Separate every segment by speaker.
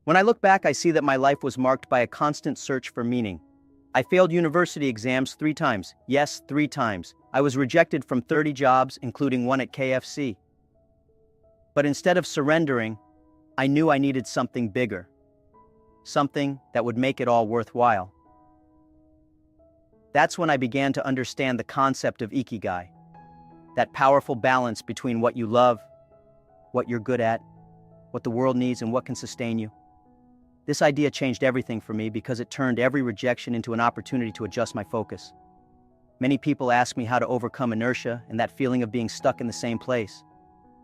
Speaker 1: When I look back, I see that my life was marked by a constant search for meaning. I failed university exams 3 times. Yes, 3 times. I was rejected from 30 jobs, including one at KFC. But instead of surrendering, I knew I needed something bigger. Something that would make it all worthwhile. That's when I began to understand the concept of ikigai. That powerful balance between what you love, what you're good at, what the world needs, and what can sustain you. This idea changed everything for me because it turned every rejection into an opportunity to adjust my focus. Many people ask me how to overcome inertia and that feeling of being stuck in the same place.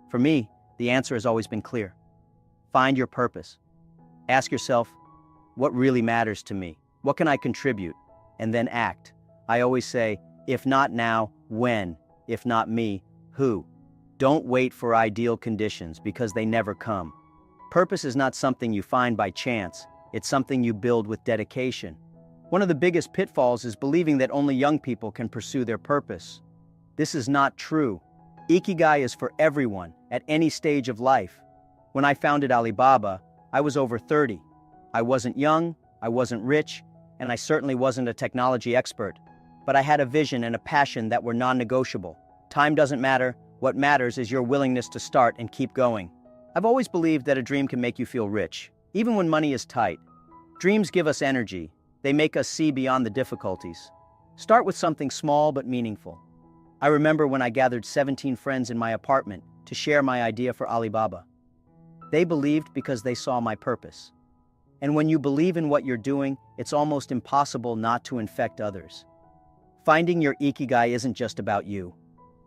Speaker 1: For me, the answer has always been clear. Find your purpose. Ask yourself, what really matters to me? What can I contribute? And then act. I always say, if not now, when? If not me, who? Don't wait for ideal conditions because they never come. Purpose is not something you find by chance, it's something you build with dedication. One of the biggest pitfalls is believing that only young people can pursue their purpose. This is not true. Ikigai is for everyone, at any stage of life. When I founded Alibaba, I was over 30. I wasn't young, I wasn't rich, and I certainly wasn't a technology expert. But I had a vision and a passion that were non-negotiable. Time doesn't matter, what matters is your willingness to start and keep going. I've always believed that a dream can make you feel rich, even when money is tight. Dreams give us energy. They make us see beyond the difficulties. Start with something small but meaningful. I remember when I gathered 17 friends in my apartment to share my idea for Alibaba. They believed because they saw my purpose. And when you believe in what you're doing, it's almost impossible not to infect others. Finding your ikigai isn't just about you.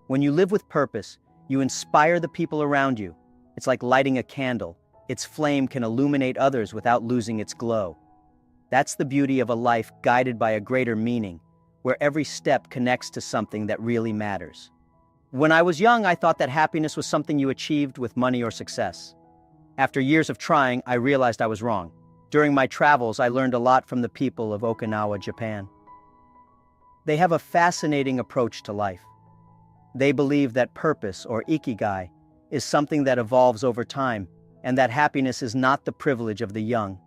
Speaker 1: When you live with purpose, you inspire the people around you. It's like lighting a candle. Its flame can illuminate others without losing its glow. That's the beauty of a life guided by a greater meaning, where every step connects to something that really matters. When I was young, I thought that happiness was something you achieved with money or success. After years of trying, I realized I was wrong. During my travels, I learned a lot from the people of Okinawa, Japan. They have a fascinating approach to life. They believe that purpose, or ikigai, is something that evolves over time, and that happiness is not the privilege of the young.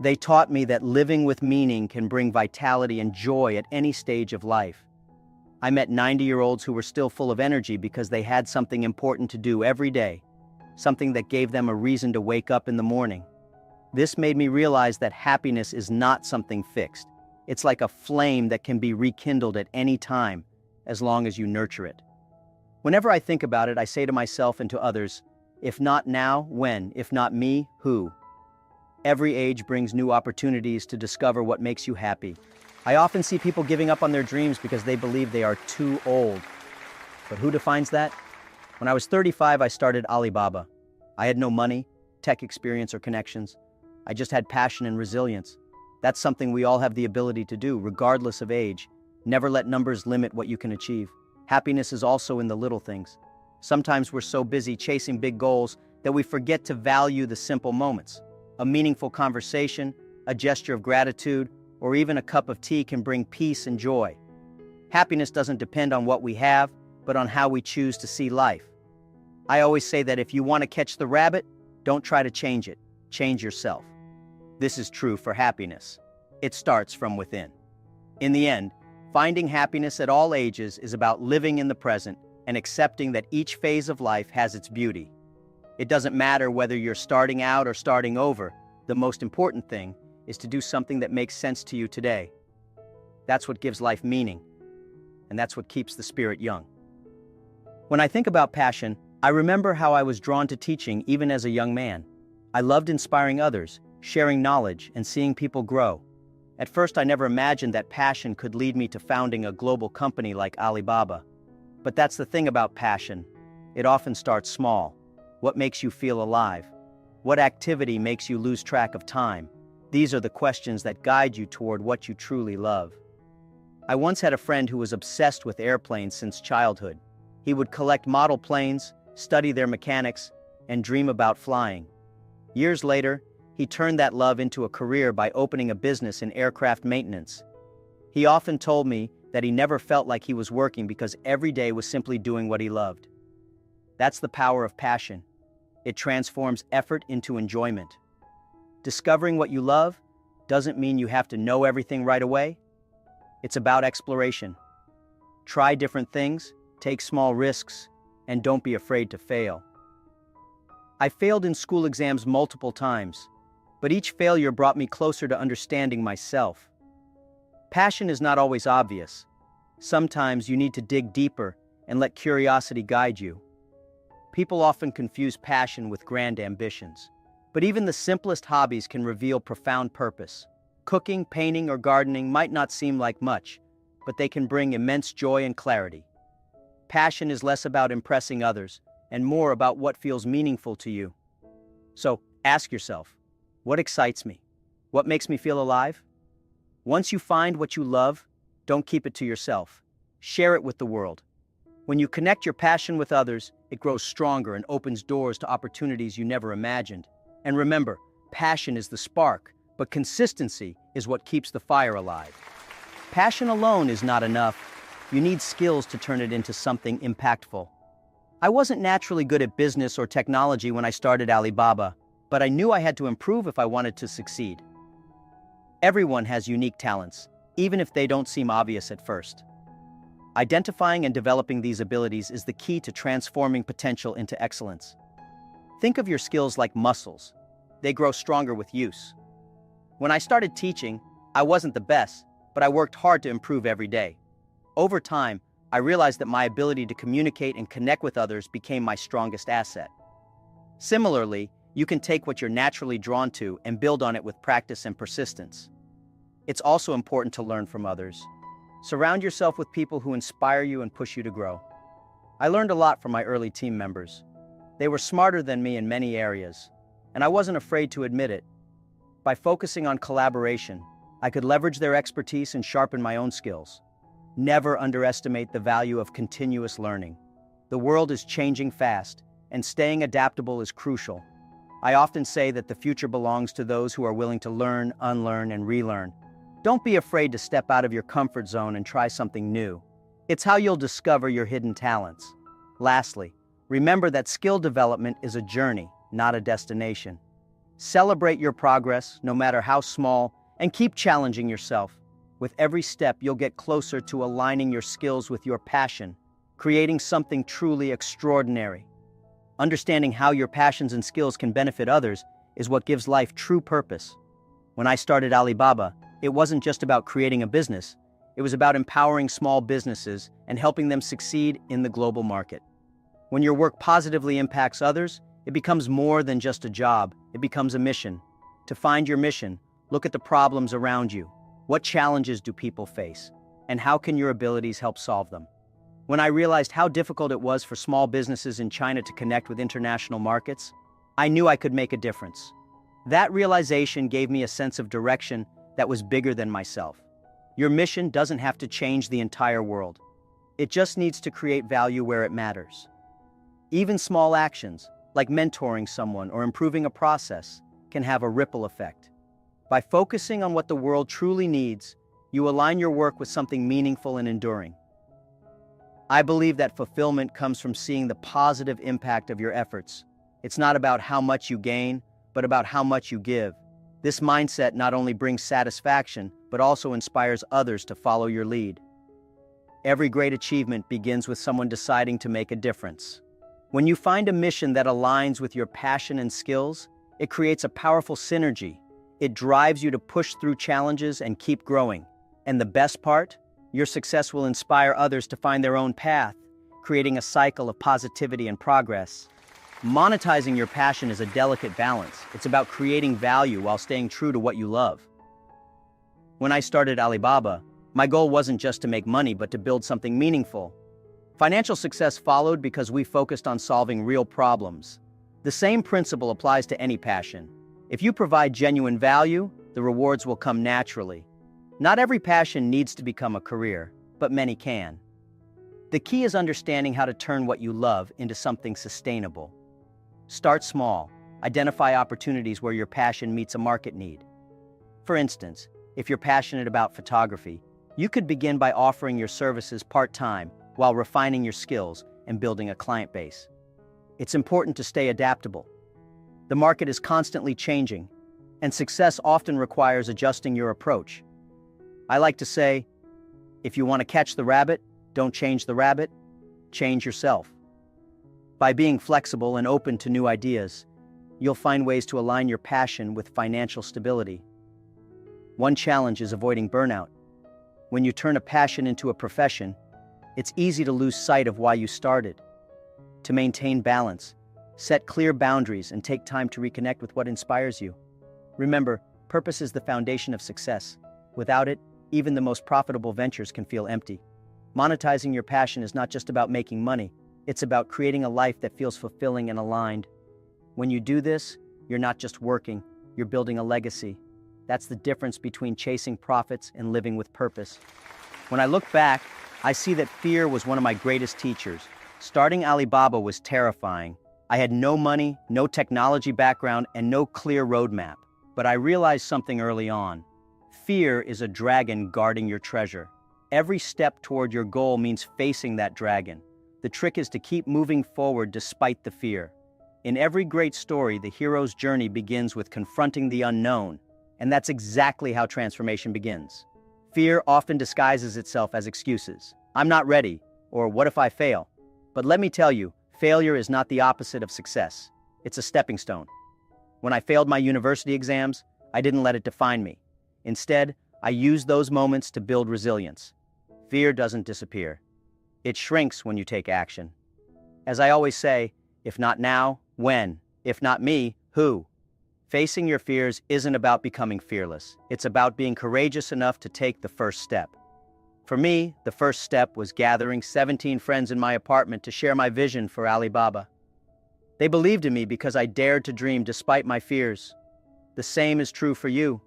Speaker 1: They taught me that living with meaning can bring vitality and joy at any stage of life. I met 90-year-olds who were still full of energy because they had something important to do every day, something that gave them a reason to wake up in the morning. This made me realize that happiness is not something fixed. It's like a flame that can be rekindled at any time, as long as you nurture it. Whenever I think about it, I say to myself and to others, if not now, when? If not me, who? Every age brings new opportunities to discover what makes you happy. I often see people giving up on their dreams because they believe they are too old. But who defines that? When I was 35, I started Alibaba. I had no money, tech experience, or connections. I just had passion and resilience. That's something we all have the ability to do, regardless of age. Never let numbers limit what you can achieve. Happiness is also in the little things. Sometimes we're so busy chasing big goals that we forget to value the simple moments. A meaningful conversation, a gesture of gratitude, or even a cup of tea can bring peace and joy. Happiness doesn't depend on what we have, but on how we choose to see life. I always say that if you want to catch the rabbit, don't try to change it. Change yourself. This is true for happiness. It starts from within. In the end, finding happiness at all ages is about living in the present and accepting that each phase of life has its beauty. It doesn't matter whether you're starting out or starting over. The most important thing is to do something that makes sense to you today. That's what gives life meaning, and that's what keeps the spirit young. When I think about passion, I remember how I was drawn to teaching even as a young man. I loved inspiring others, sharing knowledge, and seeing people grow. At first, I never imagined that passion could lead me to founding a global company like Alibaba. But that's the thing about passion. It often starts small. What makes you feel alive? What activity makes you lose track of time? These are the questions that guide you toward what you truly love. I once had a friend who was obsessed with airplanes since childhood. He would collect model planes, study their mechanics, and dream about flying. Years later, he turned that love into a career by opening a business in aircraft maintenance. He often told me that he never felt like he was working because every day was simply doing what he loved. That's the power of passion. It transforms effort into enjoyment. Discovering what you love doesn't mean you have to know everything right away. It's about exploration. Try different things, take small risks, and don't be afraid to fail. I failed in school exams multiple times, but each failure brought me closer to understanding myself. Passion is not always obvious. Sometimes you need to dig deeper and let curiosity guide you. People often confuse passion with grand ambitions, but even the simplest hobbies can reveal profound purpose. Cooking, painting, or gardening might not seem like much, but they can bring immense joy and clarity. Passion is less about impressing others and more about what feels meaningful to you. So, ask yourself, what excites me? What makes me feel alive? Once you find what you love, don't keep it to yourself. Share it with the world. When you connect your passion with others, it grows stronger and opens doors to opportunities you never imagined. And remember, passion is the spark, but consistency is what keeps the fire alive. Passion alone is not enough. You need skills to turn it into something impactful. I wasn't naturally good at business or technology when I started Alibaba, but I knew I had to improve if I wanted to succeed. Everyone has unique talents, even if they don't seem obvious at first. Identifying and developing these abilities is the key to transforming potential into excellence. Think of your skills like muscles. They grow stronger with use. When I started teaching, I wasn't the best, but I worked hard to improve every day. Over time, I realized that my ability to communicate and connect with others became my strongest asset. Similarly, you can take what you're naturally drawn to and build on it with practice and persistence. It's also important to learn from others. Surround yourself with people who inspire you and push you to grow. I learned a lot from my early team members. They were smarter than me in many areas, and I wasn't afraid to admit it. By focusing on collaboration, I could leverage their expertise and sharpen my own skills. Never underestimate the value of continuous learning. The world is changing fast, and staying adaptable is crucial. I often say that the future belongs to those who are willing to learn, unlearn, and relearn. Don't be afraid to step out of your comfort zone and try something new. It's how you'll discover your hidden talents. Lastly, remember that skill development is a journey, not a destination. Celebrate your progress, no matter how small, and keep challenging yourself. With every step, you'll get closer to aligning your skills with your passion, creating something truly extraordinary. Understanding how your passions and skills can benefit others is what gives life true purpose. When I started Alibaba, it wasn't just about creating a business. It was about empowering small businesses and helping them succeed in the global market. When your work positively impacts others, it becomes more than just a job. It becomes a mission. To find your mission, look at the problems around you. What challenges do people face? And how can your abilities help solve them? When I realized how difficult it was for small businesses in China to connect with international markets, I knew I could make a difference. That realization gave me a sense of direction that was bigger than myself. Your mission doesn't have to change the entire world. It just needs to create value where it matters. Even small actions, like mentoring someone or improving a process, can have a ripple effect. By focusing on what the world truly needs, you align your work with something meaningful and enduring. I believe that fulfillment comes from seeing the positive impact of your efforts. It's not about how much you gain, but about how much you give. This mindset not only brings satisfaction, but also inspires others to follow your lead. Every great achievement begins with someone deciding to make a difference. When you find a mission that aligns with your passion and skills, it creates a powerful synergy. It drives you to push through challenges and keep growing. And the best part? Your success will inspire others to find their own path, creating a cycle of positivity and progress. Monetizing your passion is a delicate balance. It's about creating value while staying true to what you love. When I started Alibaba, my goal wasn't just to make money, but to build something meaningful. Financial success followed because we focused on solving real problems. The same principle applies to any passion. If you provide genuine value, the rewards will come naturally. Not every passion needs to become a career, but many can. The key is understanding how to turn what you love into something sustainable. Start small. Identify opportunities where your passion meets a market need. For instance, if you're passionate about photography, you could begin by offering your services part-time while refining your skills and building a client base. It's important to stay adaptable. The market is constantly changing. And success often requires adjusting your approach. I like to say, if you want to catch the rabbit, don't change the rabbit, change yourself. By being flexible and open to new ideas, you'll find ways to align your passion with financial stability. One challenge is avoiding burnout. When you turn a passion into a profession, it's easy to lose sight of why you started. To maintain balance, set clear boundaries and take time to reconnect with what inspires you. Remember, purpose is the foundation of success. Without it, even the most profitable ventures can feel empty. Monetizing your passion is not just about making money, it's about creating a life that feels fulfilling and aligned. When you do this, you're not just working, you're building a legacy. That's the difference between chasing profits and living with purpose. When I look back, I see that fear was one of my greatest teachers. Starting Alibaba was terrifying. I had no money, no technology background, and no clear roadmap. But I realized something early on. Fear is a dragon guarding your treasure. Every step toward your goal means facing that dragon. The trick is to keep moving forward despite the fear. In every great story, the hero's journey begins with confronting the unknown. And that's exactly how transformation begins. Fear often disguises itself as excuses. I'm not ready, or what if I fail? But let me tell you, failure is not the opposite of success. It's a stepping stone. When I failed my university exams, I didn't let it define me. Instead, I used those moments to build resilience. Fear doesn't disappear. It shrinks when you take action. As I always say, if not now, when? If not me, who? Facing your fears isn't about becoming fearless. It's about being courageous enough to take the first step. For me, the first step was gathering 17 friends in my apartment to share my vision for Alibaba. They believed in me because I dared to dream despite my fears. The same is true for you.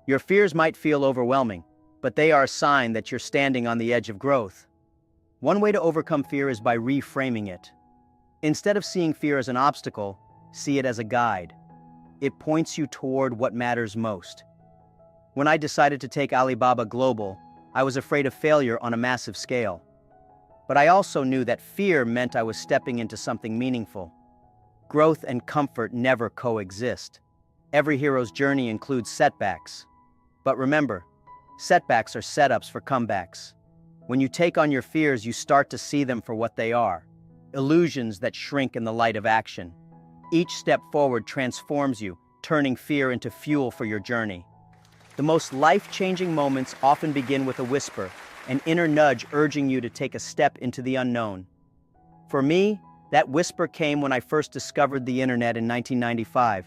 Speaker 1: Your fears might feel overwhelming, but they are a sign that you're standing on the edge of growth. One way to overcome fear is by reframing it. Instead of seeing fear as an obstacle, see it as a guide. It points you toward what matters most. When I decided to take Alibaba global, I was afraid of failure on a massive scale. But I also knew that fear meant I was stepping into something meaningful. Growth and comfort never coexist. Every hero's journey includes setbacks. But remember, setbacks are setups for comebacks. When you take on your fears, you start to see them for what they are, illusions that shrink in the light of action. Each step forward transforms you, turning fear into fuel for your journey. The most life-changing moments often begin with a whisper, an inner nudge urging you to take a step into the unknown. For me, that whisper came when I first discovered the internet in 1995.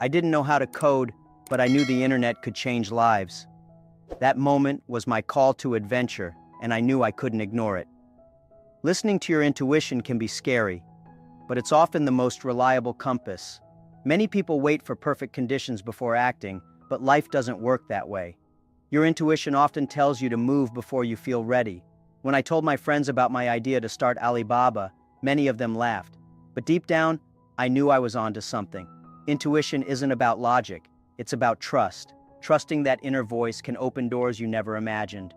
Speaker 1: I didn't know how to code, but I knew the internet could change lives. That moment was my call to adventure, and I knew I couldn't ignore it. Listening to your intuition can be scary, but it's often the most reliable compass. Many people wait for perfect conditions before acting, but life doesn't work that way. Your intuition often tells you to move before you feel ready. When I told my friends about my idea to start Alibaba, many of them laughed. But deep down, I knew I was onto something. Intuition isn't about logic, it's about trust. Trusting that inner voice can open doors you never imagined.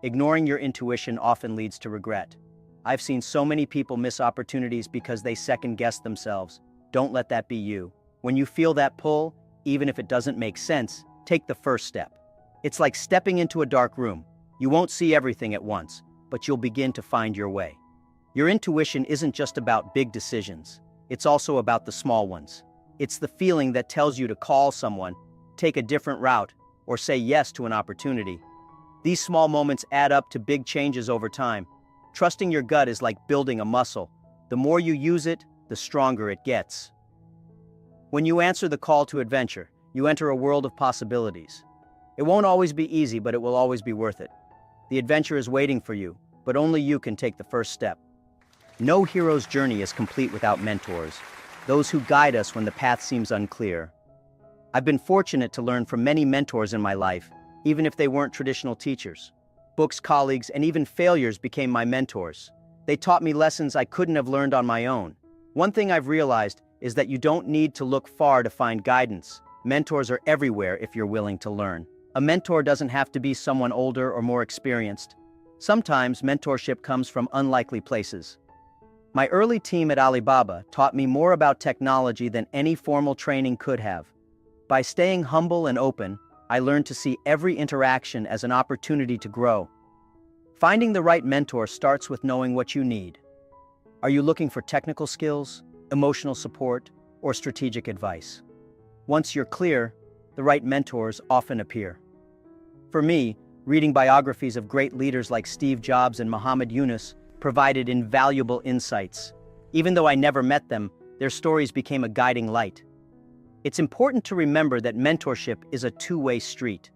Speaker 1: Ignoring your intuition often leads to regret. I've seen so many people miss opportunities because they second-guess themselves. Don't let that be you. When you feel that pull, even if it doesn't make sense, take the first step. It's like stepping into a dark room. You won't see everything at once, but you'll begin to find your way. Your intuition isn't just about big decisions. It's also about the small ones. It's the feeling that tells you to call someone, take a different route, or say yes to an opportunity. These small moments add up to big changes over time. Trusting your gut is like building a muscle. The more you use it, the stronger it gets. When you answer the call to adventure, you enter a world of possibilities. It won't always be easy, but it will always be worth it. The adventure is waiting for you, but only you can take the first step. No hero's journey is complete without mentors, those who guide us when the path seems unclear. I've been fortunate to learn from many mentors in my life, even if they weren't traditional teachers. Books, colleagues, and even failures became my mentors. They taught me lessons I couldn't have learned on my own. One thing I've realized is that you don't need to look far to find guidance. Mentors are everywhere if you're willing to learn. A mentor doesn't have to be someone older or more experienced. Sometimes mentorship comes from unlikely places. My early team at Alibaba taught me more about technology than any formal training could have. By staying humble and open, I learned to see every interaction as an opportunity to grow. Finding the right mentor starts with knowing what you need. Are you looking for technical skills, emotional support, or strategic advice? Once you're clear, the right mentors often appear. For me, reading biographies of great leaders like Steve Jobs and Muhammad Yunus provided invaluable insights. Even though I never met them, their stories became a guiding light. It's important to remember that mentorship is a two-way street.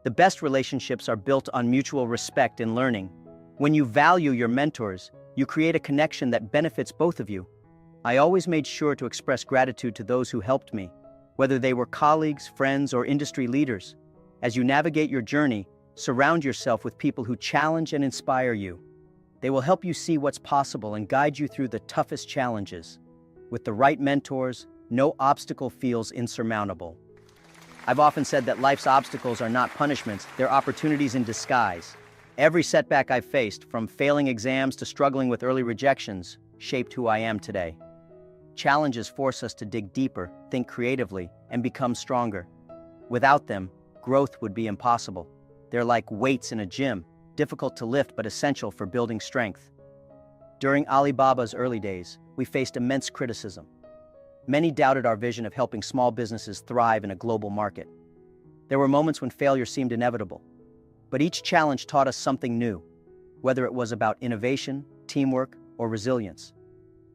Speaker 1: The best relationships are built on mutual respect and learning. When you value your mentors, you create a connection that benefits both of you. I always made sure to express gratitude to those who helped me, whether they were colleagues, friends, or industry leaders. As you navigate your journey, surround yourself with people who challenge and inspire you. They will help you see what's possible and guide you through the toughest challenges. With the right mentors, no obstacle feels insurmountable. I've often said that life's obstacles are not punishments, they're opportunities in disguise. Every setback I've faced, from failing exams to struggling with early rejections, shaped who I am today. Challenges force us to dig deeper, think creatively, and become stronger. Without them, growth would be impossible. They're like weights in a gym, difficult to lift but essential for building strength. During Alibaba's early days, we faced immense criticism. Many doubted our vision of helping small businesses thrive in a global market. There were moments when failure seemed inevitable, but each challenge taught us something new, whether it was about innovation, teamwork, or resilience.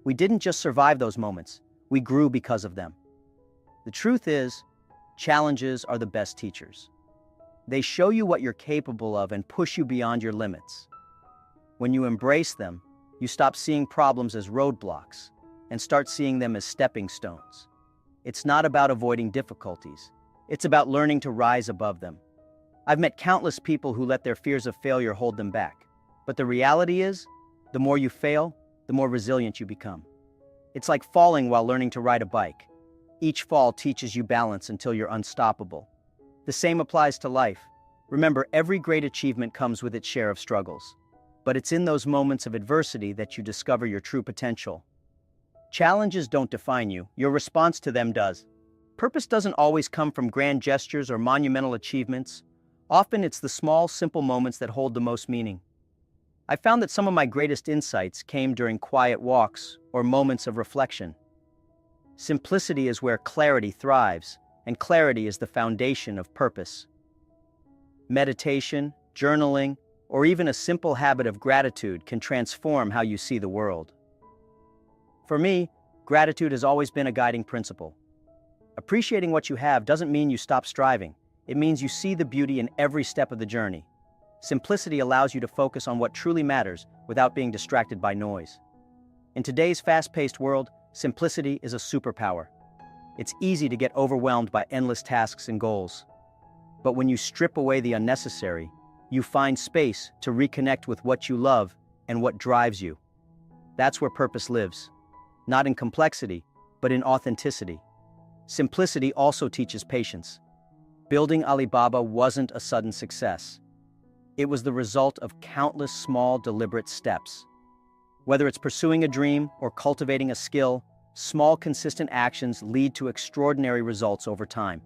Speaker 1: We didn't just survive those moments, we grew because of them. The truth is, challenges are the best teachers. They show you what you're capable of and push you beyond your limits. When you embrace them, you stop seeing problems as roadblocks and start seeing them as stepping stones. It's not about avoiding difficulties. It's about learning to rise above them. I've met countless people who let their fears of failure hold them back. But the reality is, the more you fail, the more resilient you become. It's like falling while learning to ride a bike. Each fall teaches you balance until you're unstoppable. The same applies to life. Remember, every great achievement comes with its share of struggles. But it's in those moments of adversity that you discover your true potential. Challenges don't define you, your response to them does. Purpose doesn't always come from grand gestures or monumental achievements. Often it's the small, simple moments that hold the most meaning. I found that some of my greatest insights came during quiet walks or moments of reflection. Simplicity is where clarity thrives, and clarity is the foundation of purpose. Meditation, journaling, or even a simple habit of gratitude can transform how you see the world. For me, gratitude has always been a guiding principle. Appreciating what you have doesn't mean you stop striving. It means you see the beauty in every step of the journey. Simplicity allows you to focus on what truly matters without being distracted by noise. In today's fast-paced world, simplicity is a superpower. It's easy to get overwhelmed by endless tasks and goals. But when you strip away the unnecessary, you find space to reconnect with what you love and what drives you. That's where purpose lives. Not in complexity, but in authenticity. Simplicity also teaches patience. Building Alibaba wasn't a sudden success. It was the result of countless small, deliberate steps. Whether it's pursuing a dream or cultivating a skill, small, consistent actions lead to extraordinary results over time.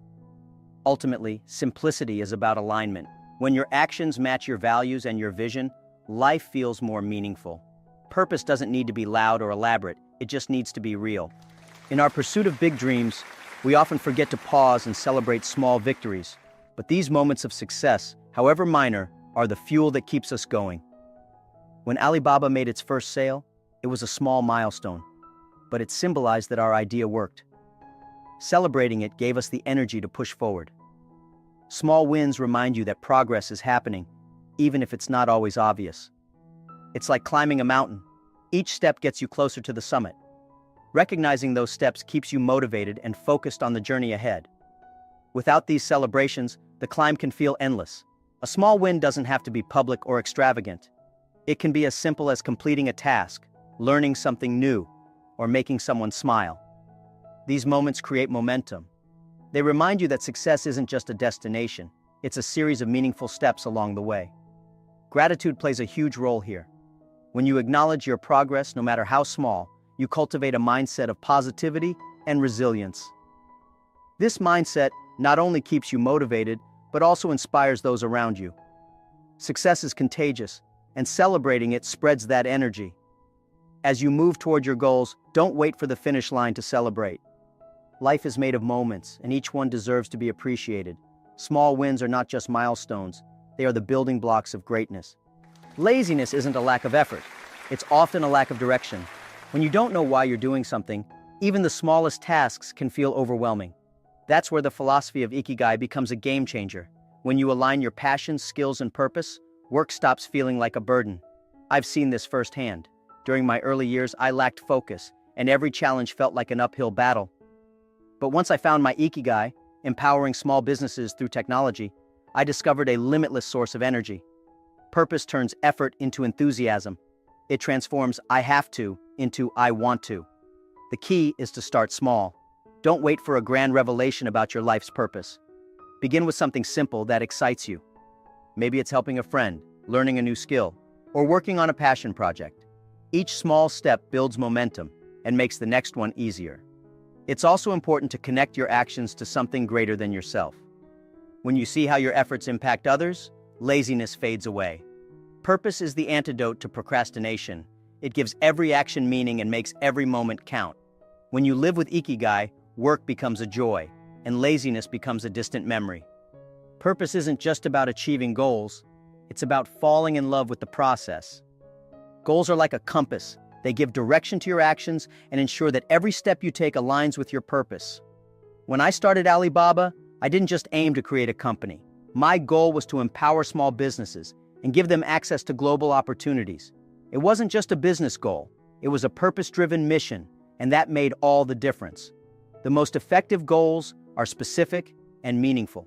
Speaker 1: Ultimately, simplicity is about alignment. When your actions match your values and your vision, life feels more meaningful. Purpose doesn't need to be loud or elaborate, it just needs to be real. In our pursuit of big dreams, we often forget to pause and celebrate small victories. But these moments of success, however minor, are the fuel that keeps us going. When Alibaba made its first sale, it was a small milestone, but it symbolized that our idea worked. Celebrating it gave us the energy to push forward. Small wins remind you that progress is happening, even if it's not always obvious. It's like climbing a mountain. Each step gets you closer to the summit. Recognizing those steps keeps you motivated and focused on the journey ahead. Without these celebrations, the climb can feel endless. A small win doesn't have to be public or extravagant. It can be as simple as completing a task, learning something new, or making someone smile. These moments create momentum. They remind you that success isn't just a destination, it's a series of meaningful steps along the way. Gratitude plays a huge role here. When you acknowledge your progress, no matter how small, you cultivate a mindset of positivity and resilience. This mindset not only keeps you motivated, but also inspires those around you. Success is contagious, and celebrating it spreads that energy. As you move toward your goals, don't wait for the finish line to celebrate. Life is made of moments, and each one deserves to be appreciated. Small wins are not just milestones, they are the building blocks of greatness. Laziness isn't a lack of effort, it's often a lack of direction. When you don't know why you're doing something, even the smallest tasks can feel overwhelming. That's where the philosophy of Ikigai becomes a game changer. When you align your passions, skills, and purpose, work stops feeling like a burden. I've seen this firsthand. During my early years, I lacked focus, and every challenge felt like an uphill battle. But once I found my Ikigai, empowering small businesses through technology, I discovered a limitless source of energy. Purpose turns effort into enthusiasm. It transforms "I have to" into "I want to." The key is to start small. Don't wait for a grand revelation about your life's purpose. Begin with something simple that excites you. Maybe it's helping a friend, learning a new skill, or working on a passion project. Each small step builds momentum and makes the next one easier. It's also important to connect your actions to something greater than yourself. When you see how your efforts impact others, laziness fades away. Purpose is the antidote to procrastination. It gives every action meaning and makes every moment count. When you live with Ikigai, work becomes a joy, and laziness becomes a distant memory. Purpose isn't just about achieving goals, it's about falling in love with the process. Goals are like a compass. They give direction to your actions and ensure that every step you take aligns with your purpose. When I started Alibaba, I didn't just aim to create a company. My goal was to empower small businesses and give them access to global opportunities. It wasn't just a business goal, it was a purpose-driven mission, and that made all the difference. The most effective goals are specific and meaningful.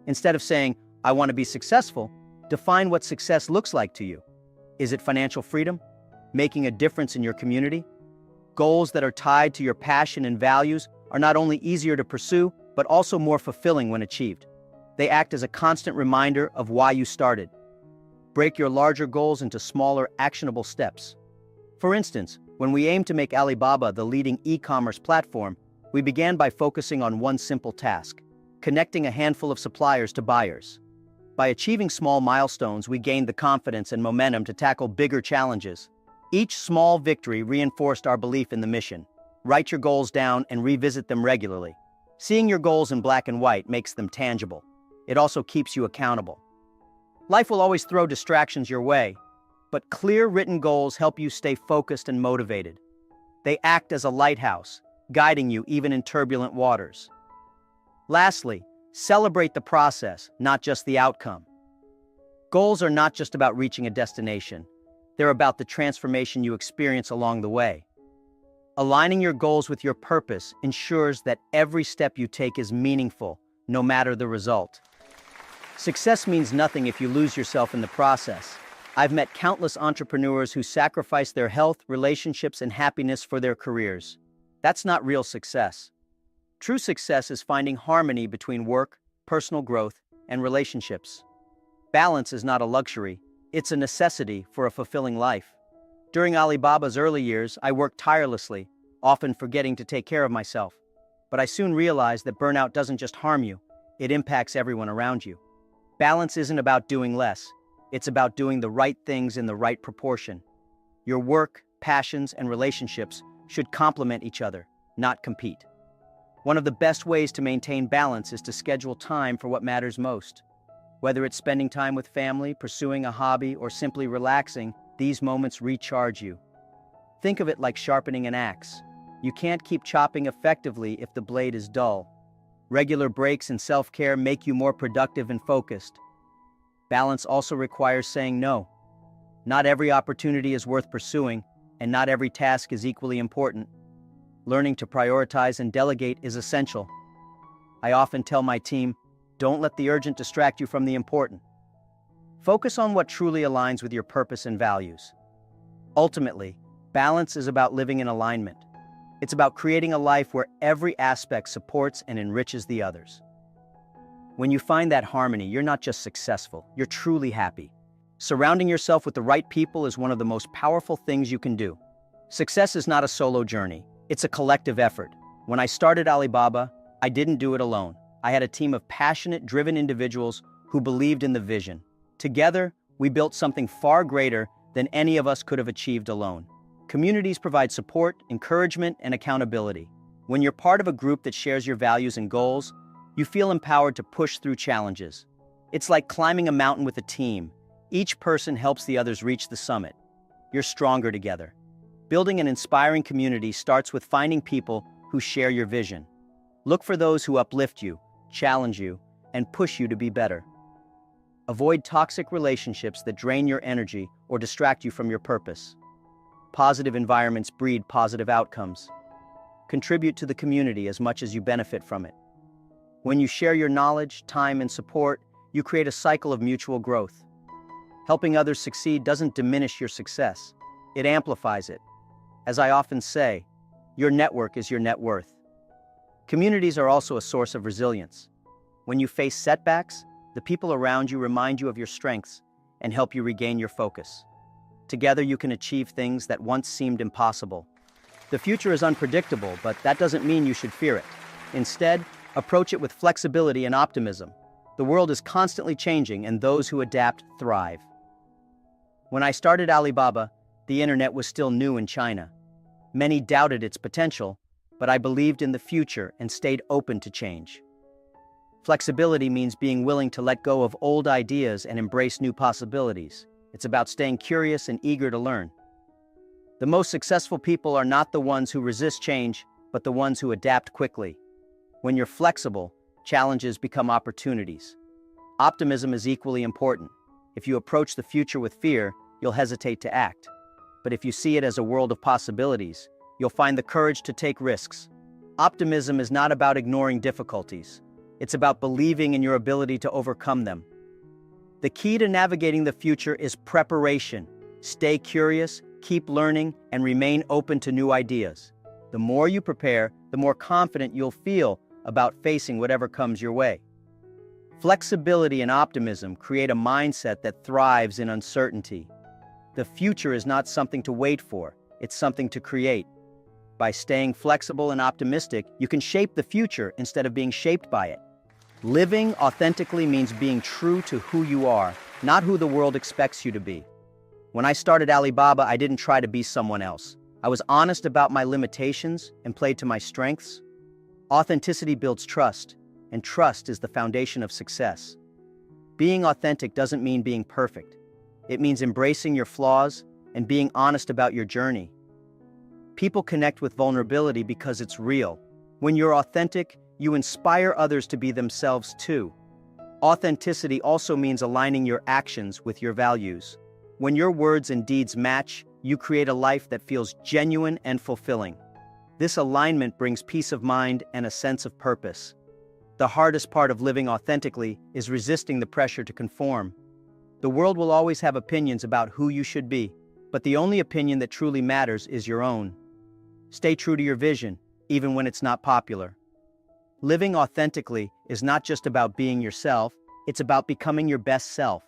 Speaker 1: Instead of saying, "I want to be successful," define what success looks like to you. Is it financial freedom? Making a difference in your community? Goals that are tied to your passion and values are not only easier to pursue, but also more fulfilling when achieved. They act as a constant reminder of why you started. Break your larger goals into smaller, actionable steps. For instance, when we aimed to make Alibaba the leading e-commerce platform, we began by focusing on one simple task: connecting a handful of suppliers to buyers. By achieving small milestones, we gained the confidence and momentum to tackle bigger challenges. Each small victory reinforced our belief in the mission. Write your goals down and revisit them regularly. Seeing your goals in black and white makes them tangible. It also keeps you accountable. Life will always throw distractions your way, but clear written goals help you stay focused and motivated. They act as a lighthouse, guiding you even in turbulent waters. Lastly, celebrate the process, not just the outcome. Goals are not just about reaching a destination. They're about the transformation you experience along the way. Aligning your goals with your purpose ensures that every step you take is meaningful, no matter the result. Success means nothing if you lose yourself in the process. I've met countless entrepreneurs who sacrifice their health, relationships, and happiness for their careers. That's not real success. True success is finding harmony between work, personal growth, and relationships. Balance is not a luxury, it's a necessity for a fulfilling life. During Alibaba's early years, I worked tirelessly, often forgetting to take care of myself. But I soon realized that burnout doesn't just harm you, it impacts everyone around you. Balance isn't about doing less, it's about doing the right things in the right proportion. Your work, passions, and relationships should complement each other, not compete. One of the best ways to maintain balance is to schedule time for what matters most. Whether it's spending time with family, pursuing a hobby, or simply relaxing, these moments recharge you. Think of it like sharpening an axe. You can't keep chopping effectively if the blade is dull. Regular breaks and self-care make you more productive and focused. Balance also requires saying no. Not every opportunity is worth pursuing, and not every task is equally important. Learning to prioritize and delegate is essential. I often tell my team, don't let the urgent distract you from the important. Focus on what truly aligns with your purpose and values. Ultimately, balance is about living in alignment. It's about creating a life where every aspect supports and enriches the others. When you find that harmony, you're not just successful, you're truly happy. Surrounding yourself with the right people is one of the most powerful things you can do. Success is not a solo journey, it's a collective effort. When I started Alibaba, I didn't do it alone. I had a team of passionate, driven individuals who believed in the vision. Together, we built something far greater than any of us could have achieved alone. Communities provide support, encouragement, and accountability. When you're part of a group that shares your values and goals, you feel empowered to push through challenges. It's like climbing a mountain with a team. Each person helps the others reach the summit. You're stronger together. Building an inspiring community starts with finding people who share your vision. Look for those who uplift you, challenge you, and push you to be better. Avoid toxic relationships that drain your energy or distract you from your purpose. Positive environments breed positive outcomes. Contribute to the community as much as you benefit from it. When you share your knowledge, time, and support, you create a cycle of mutual growth. Helping others succeed doesn't diminish your success. It amplifies it. As I often say, your network is your net worth. Communities are also a source of resilience. When you face setbacks, the people around you remind you of your strengths and help you regain your focus. Together you can achieve things that once seemed impossible. The future is unpredictable, but that doesn't mean you should fear it. Instead, approach it with flexibility and optimism. The world is constantly changing, and those who adapt thrive. When I started Alibaba, the internet was still new in China. Many doubted its potential, but I believed in the future and stayed open to change. Flexibility means being willing to let go of old ideas and embrace new possibilities. It's about staying curious and eager to learn. The most successful people are not the ones who resist change, but the ones who adapt quickly. When you're flexible, challenges become opportunities. Optimism is equally important. If you approach the future with fear, you'll hesitate to act. But if you see it as a world of possibilities, you'll find the courage to take risks. Optimism is not about ignoring difficulties. It's about believing in your ability to overcome them. The key to navigating the future is preparation. Stay curious, keep learning, and remain open to new ideas. The more you prepare, the more confident you'll feel about facing whatever comes your way. Flexibility and optimism create a mindset that thrives in uncertainty. The future is not something to wait for, it's something to create. By staying flexible and optimistic, you can shape the future instead of being shaped by it. Living authentically means being true to who you are, not who the world expects you to be. When I started Alibaba, I didn't try to be someone else. I was honest about my limitations and played to my strengths. Authenticity builds trust, and trust is the foundation of success. Being authentic doesn't mean being perfect. It means embracing your flaws and being honest about your journey. People connect with vulnerability because it's real. When you're authentic, you inspire others to be themselves too. Authenticity also means aligning your actions with your values. When your words and deeds match, you create a life that feels genuine and fulfilling. This alignment brings peace of mind and a sense of purpose. The hardest part of living authentically is resisting the pressure to conform. The world will always have opinions about who you should be, but the only opinion that truly matters is your own. Stay true to your vision, even when it's not popular. Living authentically is not just about being yourself, it's about becoming your best self.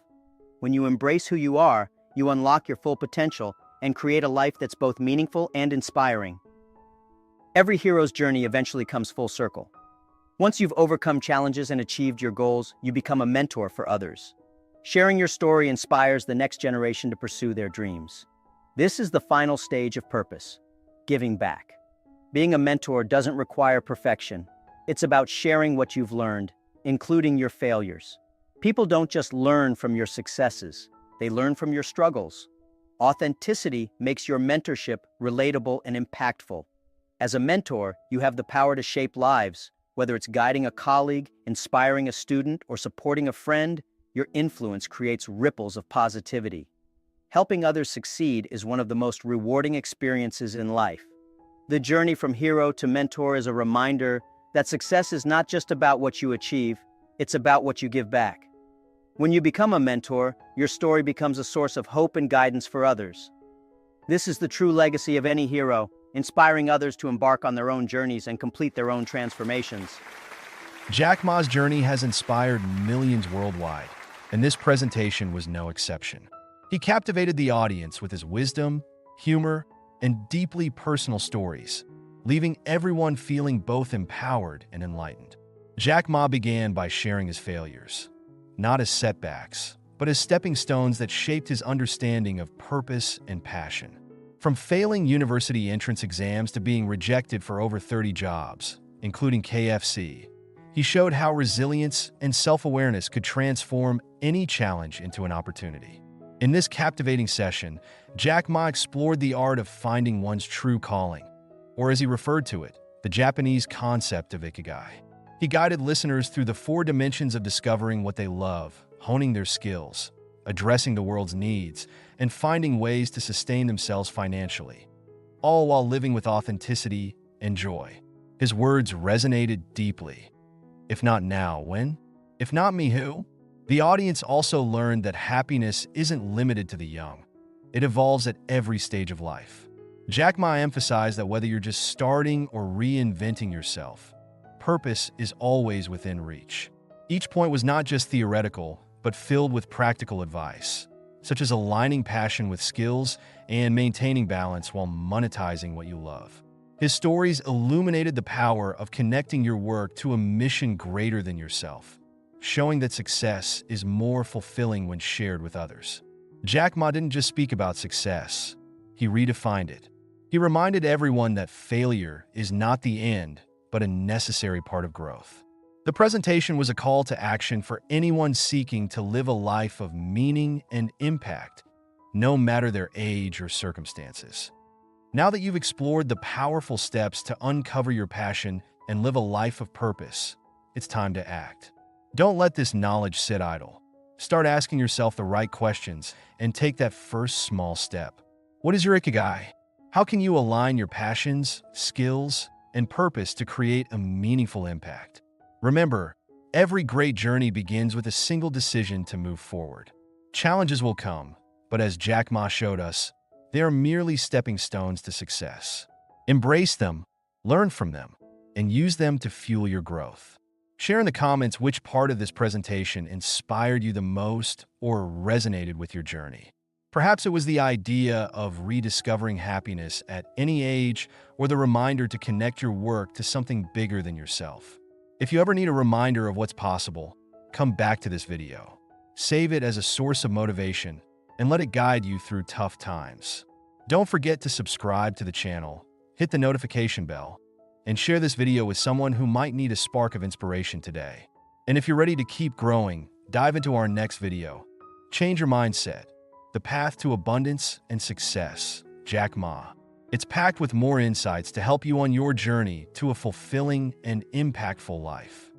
Speaker 1: When you embrace who you are, you unlock your full potential and create a life that's both meaningful and inspiring. Every hero's journey eventually comes full circle. Once you've overcome challenges and achieved your goals, you become a mentor for others. Sharing your story inspires the next generation to pursue their dreams. This is the final stage of purpose, giving back. Being a mentor doesn't require perfection. It's about sharing what you've learned, including your failures. People don't just learn from your successes, they learn from your struggles. Authenticity makes your mentorship relatable and impactful. As a mentor, you have the power to shape lives. Whether it's guiding a colleague, inspiring a student, or supporting a friend, your influence creates ripples of positivity. Helping others succeed is one of the most rewarding experiences in life. The journey from hero to mentor is a reminder that success is not just about what you achieve, it's about what you give back. When you become a mentor, your story becomes a source of hope and guidance for others. This is the true legacy of any hero, inspiring others to embark on their own journeys and complete their own transformations.
Speaker 2: Jack Ma's journey has inspired millions worldwide, and this presentation was no exception. He captivated the audience with his wisdom, humor, and deeply personal stories, leaving everyone feeling both empowered and enlightened. Jack Ma began by sharing his failures, not as setbacks, but as stepping stones that shaped his understanding of purpose and passion. From failing university entrance exams to being rejected for over 30 jobs, including KFC, he showed how resilience and self-awareness could transform any challenge into an opportunity. In this captivating session, Jack Ma explored the art of finding one's true calling, or as he referred to it, the Japanese concept of ikigai. He guided listeners through the 4 dimensions of discovering what they love, honing their skills, addressing the world's needs, and finding ways to sustain themselves financially, all while living with authenticity and joy. His words resonated deeply. If not now, when? If not me, who? The audience also learned that happiness isn't limited to the young. It evolves at every stage of life. Jack Ma emphasized that whether you're just starting or reinventing yourself, purpose is always within reach. Each point was not just theoretical, but filled with practical advice, such as aligning passion with skills and maintaining balance while monetizing what you love. His stories illuminated the power of connecting your work to a mission greater than yourself, showing that success is more fulfilling when shared with others. Jack Ma didn't just speak about success, he redefined it. He reminded everyone that failure is not the end, but a necessary part of growth. The presentation was a call to action for anyone seeking to live a life of meaning and impact, no matter their age or circumstances. Now that you've explored the powerful steps to uncover your passion and live a life of purpose, it's time to act. Don't let this knowledge sit idle. Start asking yourself the right questions and take that first small step. What is your ikigai? How can you align your passions, skills, and purpose to create a meaningful impact? Remember, every great journey begins with a single decision to move forward. Challenges will come, but as Jack Ma showed us, they are merely stepping stones to success. Embrace them, learn from them, and use them to fuel your growth. Share in the comments which part of this presentation inspired you the most or resonated with your journey. Perhaps it was the idea of rediscovering happiness at any age or the reminder to connect your work to something bigger than yourself. If you ever need a reminder of what's possible, come back to this video. Save it as a source of motivation and let it guide you through tough times. Don't forget to subscribe to the channel, hit the notification bell, and share this video with someone who might need a spark of inspiration today. And if you're ready to keep growing, dive into our next video. Change your mindset. The Path to Abundance and Success, Jack Ma. It's packed with more insights to help you on your journey to a fulfilling and impactful life.